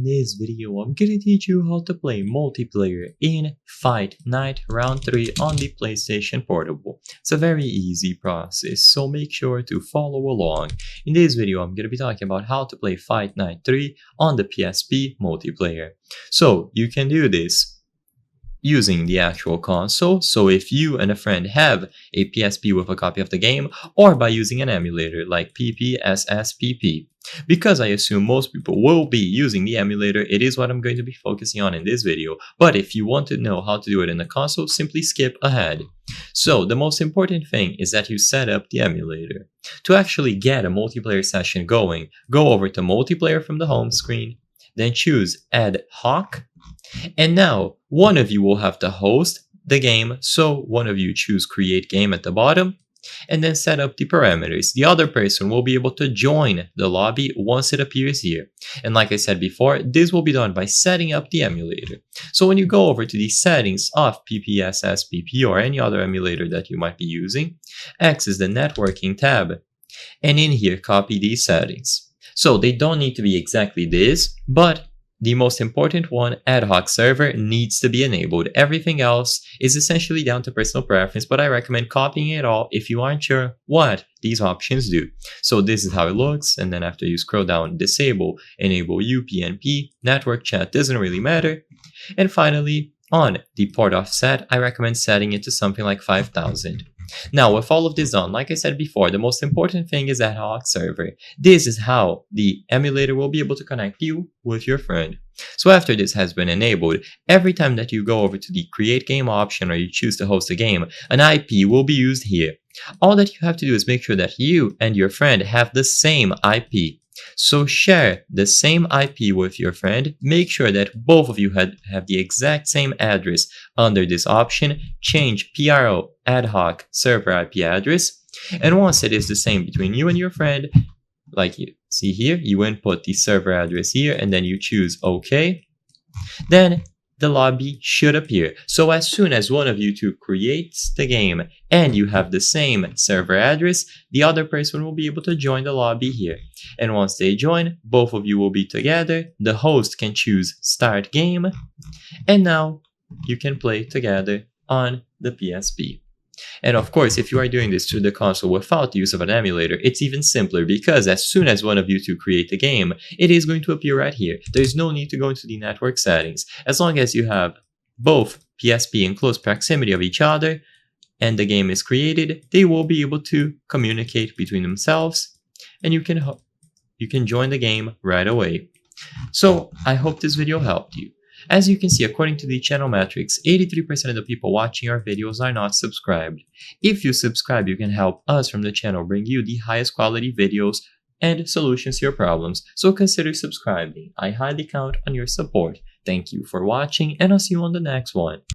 this video, I'm gonna teach you how to play multiplayer in Fight Night Round 3 on the PlayStation Portable. It's a very easy process, so make sure to follow along. In this video, I'm gonna be talking about how to play Fight Night 3 on the PSP multiplayer. So you can do this using the actual console, so if you and a friend have a PSP with a copy of the game, or by using an emulator like PPSSPP. Because I assume most people will be using the emulator, it is what I'm going to be focusing on in this video, but if you want to know how to do it in the console, simply skip ahead. So the most important thing is that you set up the emulator. To actually get a multiplayer session going, go over to multiplayer from the home screen, then choose Ad Hoc. And now, one of you will have to host the game, so one of you choose Create Game at the bottom, and then set up the parameters. The other person will be able to join the lobby once it appears here. And like I said before, this will be done by setting up the emulator. So when you go over to the settings of PPSSPP or any other emulator that you might be using, X is the networking tab, and in here copy these settings. So they don't need to be exactly this, but the most important one, Ad Hoc Server, needs to be enabled. Everything else is essentially down to personal preference, but I recommend copying it all if you aren't sure what these options do. So this is how it looks, and then after you scroll down, disable, enable UPnP, network chat doesn't really matter. And finally, on the port offset, I recommend setting it to something like 5000. Now, with all of this done, like I said before, the most important thing is Ad Hoc Server. This is how the emulator will be able to connect you with your friend. So after this has been enabled, every time that you go over to the Create Game option or you choose to host a game, an IP will be used here. All that you have to do is make sure that you and your friend have the same IP. So share the same IP with your friend, make sure that both of you have the exact same address under this option, change PRO Ad Hoc Server IP address, and once it is the same between you and your friend, like you see here, you input the server address here and then you choose OK, then the lobby should appear. So as soon as one of you two creates the game and you have the same server address, the other person will be able to join the lobby here. And once they join, both of you will be together. The host can choose Start Game, and now you can play together on the PSP. And of course, if you are doing this through the console without the use of an emulator, it's even simpler because as soon as one of you two create the game, it is going to appear right here. There's no need to go into the network settings. As long as you have both PSP in close proximity of each other and the game is created, they will be able to communicate between themselves and you can join the game right away. So I hope this video helped you. As you can see, according to the channel metrics, 83% of the people watching our videos are not subscribed. If you subscribe, you can help us from the channel bring you the highest quality videos and solutions to your problems, so consider subscribing. I highly count on your support. Thank you for watching, and I'll see you on the next one.